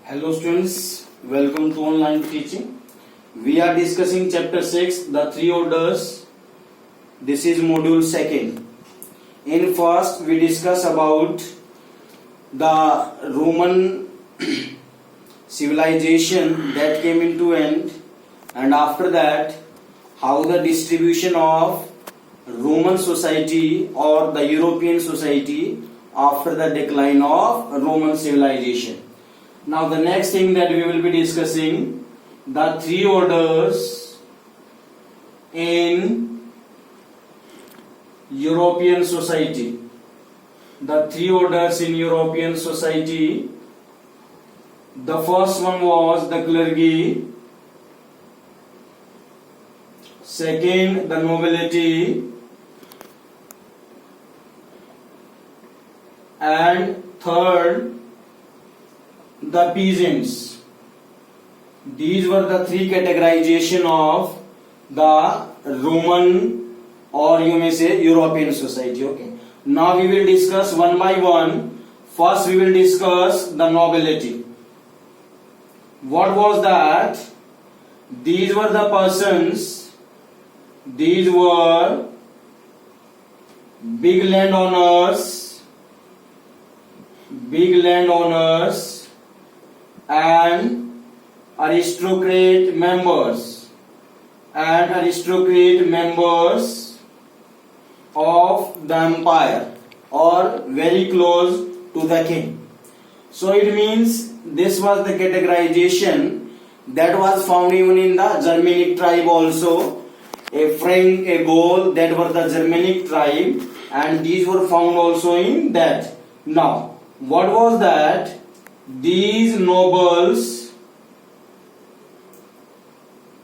Hello students, welcome to online teaching. We are discussing chapter 6, the three orders. This is module 2. In first we discuss about the Roman civilization that came into end, and after that how the distribution of Roman society or the European society after the decline of Roman civilization. Now the next thing that we will be discussing, the three orders in European society. The three orders in European society. The first one was the clergy, second the nobility, and third the peasants. These were the three categorization of the Roman, or you may say European society. Okay. Now we will discuss one by one. First we will discuss the nobility. What was that? These were the persons, these were big landowners and aristocrat members of the empire, or very close to the king. So it means this was the categorization that was found even in the Germanic tribe also. A Frank, a Gaul, that were the Germanic tribe, and these were found also in that. Now, what was that? These nobles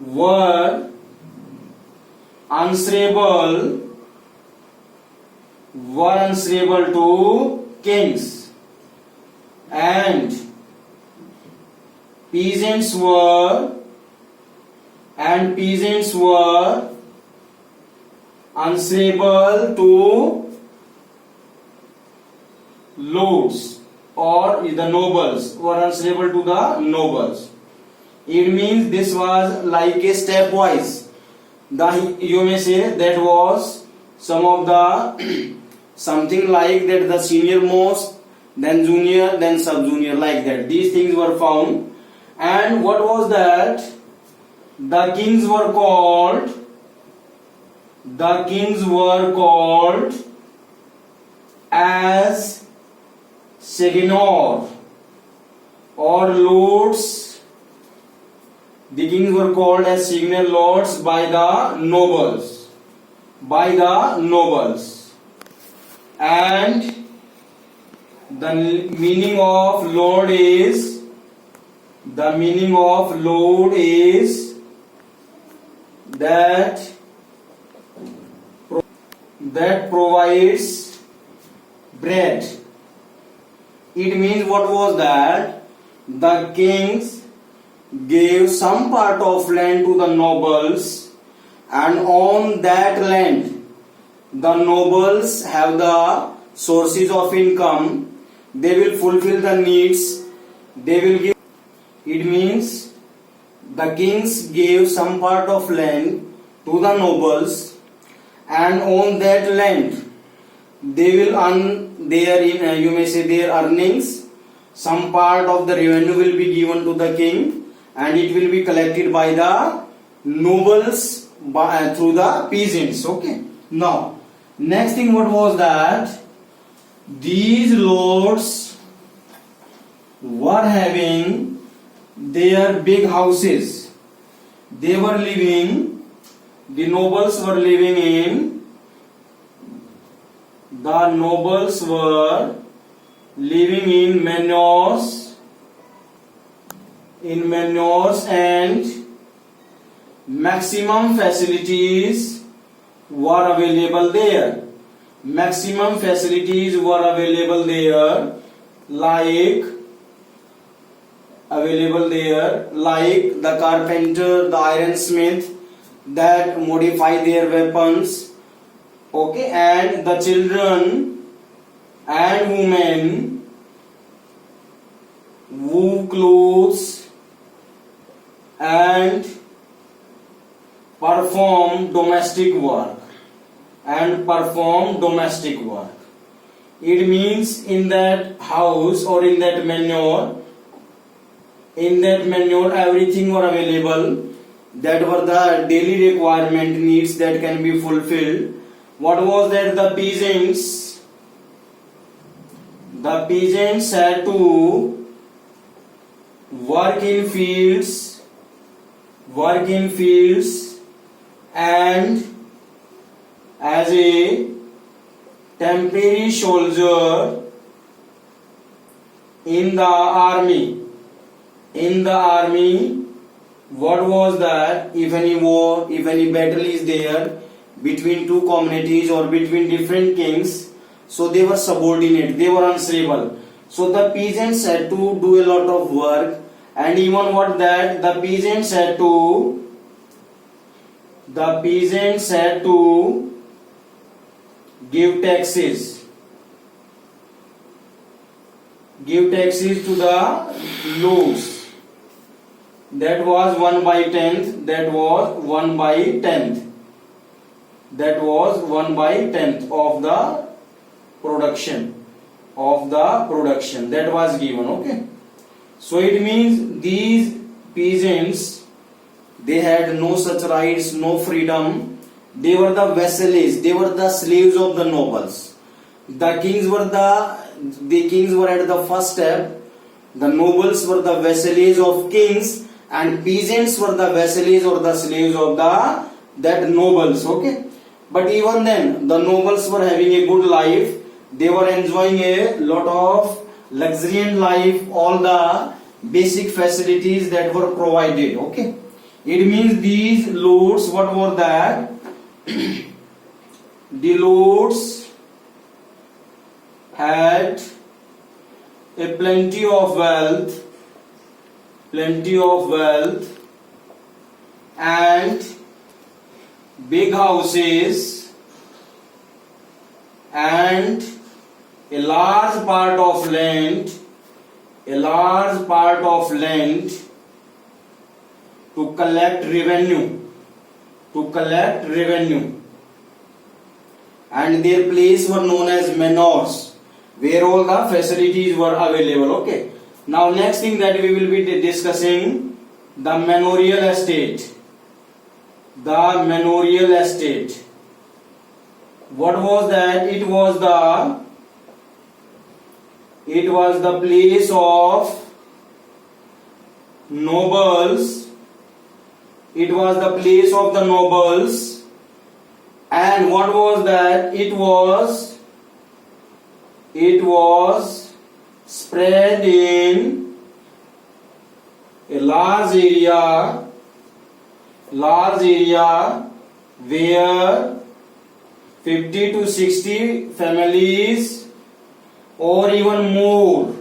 were answerable to kings, and peasants were answerable to lords, or the nobles were answerable to the nobles. It means this was like a stepwise. You may say that was some of the something like that, the senior most, then junior, then sub junior, like that. These things were found. And what was that? The kings were called as seigneur or lords. The kings were called as seigneur lords by the nobles. And the meaning of lord is that provides bread. It means what was that? The kings gave some part of land to the nobles, and on that land the nobles have the sources of income. They will fulfill the needs. They will give. It means the kings gave some part of land to the nobles, and on that land they will earn their, you may say, their earnings. Some part of the revenue will be given to the king, and it will be collected by the nobles through the peasants. Okay. Now, next thing, what was that? These lords were having their big houses. The nobles were living in manors, and maximum facilities were available there. Like the carpenter, the ironsmith that modify their weapons. Okay, and the children and women wove clothes, and perform domestic work. It means in that house or in that manure everything were available. That were the daily requirement needs that can be fulfilled. What was that? The peasants had to work in fields and as a temporary soldier in the army. What was that? If any war, if any battle is there between two communities or between different kings, so they were subordinate, they were answerable. So the peasants had to do a lot of work, and even what that the peasants had to give taxes to the lords. That was 1/10. That was 1/10 of the production. That was given. Okay. So it means these peasants, they had no such rights, no freedom. They were the vassals. They were the slaves of the nobles. The kings were at the first step. The nobles were the vassals of kings, and peasants were the vassals or the slaves of that nobles. Okay. But even then, the nobles were having a good life. They were enjoying a lot of luxuriant life, all the basic facilities that were provided. Okay. It means these lords, what were that? The lords had a plenty of wealth and big houses and a large part of land to collect revenue, and their place were known as manors, where all the facilities were available. Okay. Now next thing that we will be discussing, the manorial estate. What was that? It was the place of nobles. It was the place of the nobles, and what was that? It was spread in a large area where 50 to 60 families or even more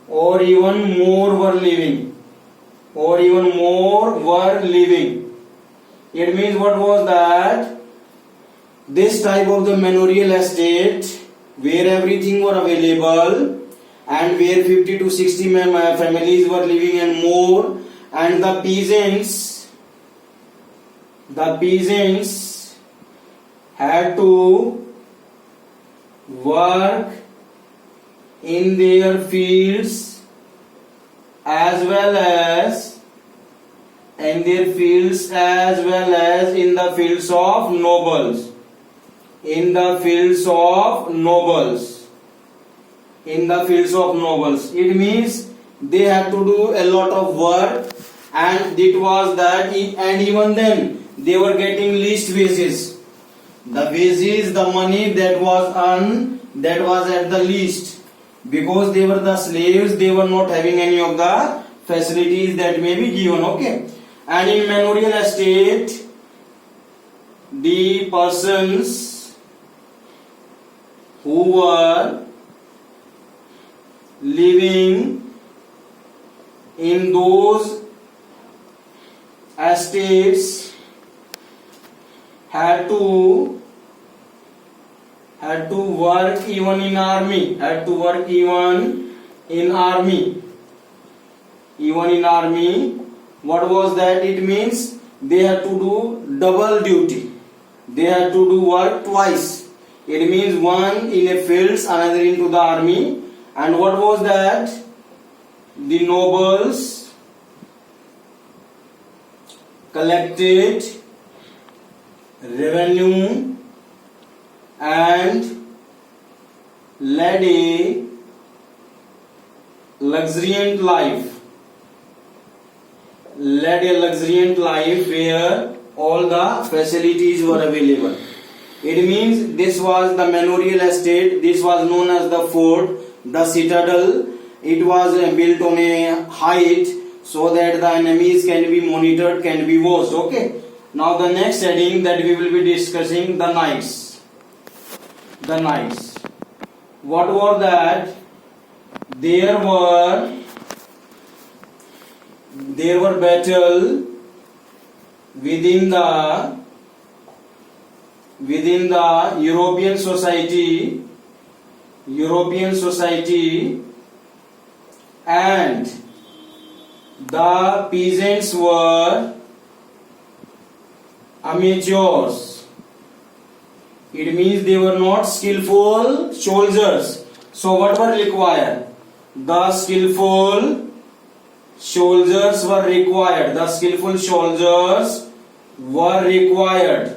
were living. It means what was that? This type of the manorial estate where everything were available and where 50 to 60 families were living and more, and the peasants had to work in their fields as well as in the fields of nobles. It means they had to do a lot of work, and it was that, and even then they were getting least wages. The money that was earned, that was at the least, because they were the slaves. They were not having any of the facilities that may be given. Okay. And in manorial estate, the persons who were living in those estates had to work even in army, even in army. What was that? It means they had to do double duty. They had to do work twice. It means one in a fields, another into the army. And what was that? The nobles collected revenue and led a luxuriant life. Led a luxuriant life where all the facilities were available. It means this was the manorial estate. This was known as the fort, the citadel. It was built on a height so that the enemies can be monitored, can be watched. Okay. Now the next heading that we will be discussing, the knights. The knights. What were that? There were battle within the European society, and the peasants were amateurs. It means they were not skillful soldiers. So what were required? The skillful soldiers were required. The skillful soldiers were required.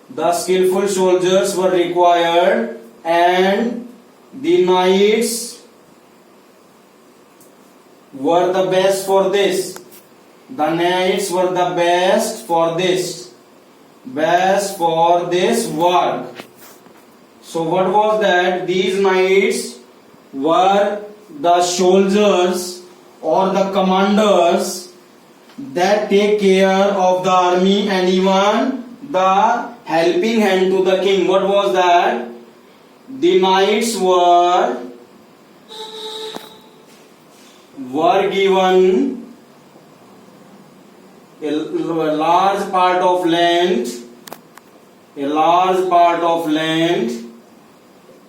The skillful soldiers were required, and the knights were the best for this. The knights were the best for this. Best for this work. So what was that? These knights were the soldiers or the commanders that take care of the army and even the helping hand to the king. What was that? The knights were given a large part of land,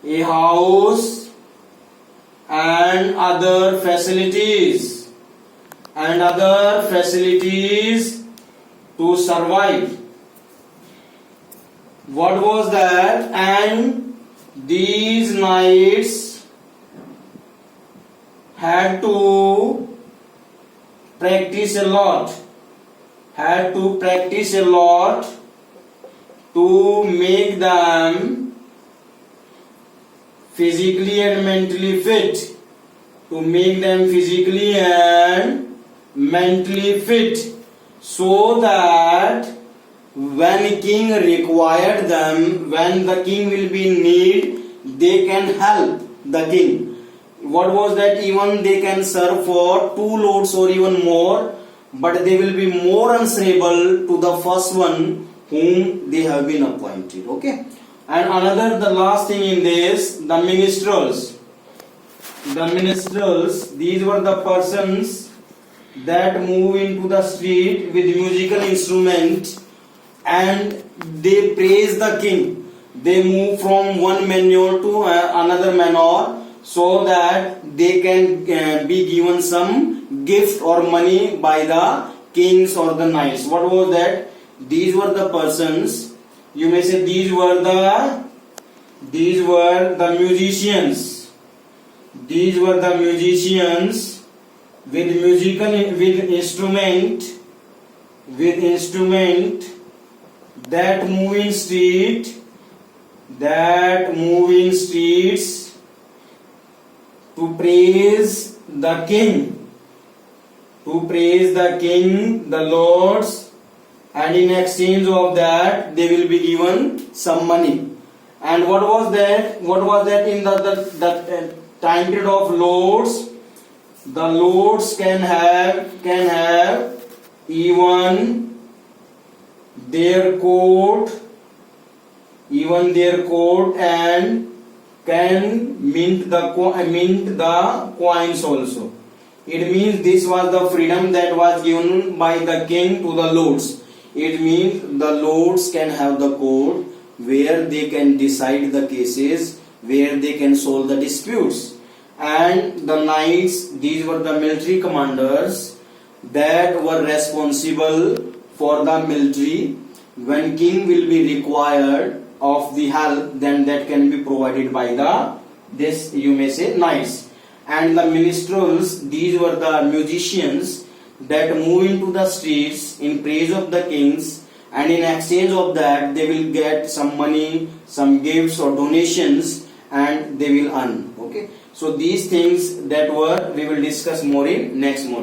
a house, and other facilities to survive. What was that? And these knights had to practice a lot, to make them physically and mentally fit. So that when king required them, when the king will be in need, they can help the king. What was that? Even they can serve for 2 lords or even more, but they will be more answerable to the first one whom they have been appointed. Okay. And another, the last thing in this, the minstrels. The minstrels, these were the persons that move into the street with musical instrument and they praise the king. They move from one manor to another manor so that they can be given some gift or money by the kings or the knights. What was that? These were the persons. You may say these were the musicians. These were the musicians with instrument that move in streets to praise the king, the lords, and in exchange of that they will be given some money. And what was that? In the time period of lords? The lords can have even their court, and can mint the coins also. It means this was the freedom that was given by the king to the lords. It means the lords can have the court where they can decide the cases, where they can solve the disputes. and the knights, these were the military commanders that were responsible for the military. When king will be required of the help, then that can be provided by the this you may say knights. And the minstrels, these were the musicians that move into the streets in praise of the kings, and in exchange of that they will get some money, some gifts or donations, and they will earn. Okay, so these things that were we will discuss more in next module.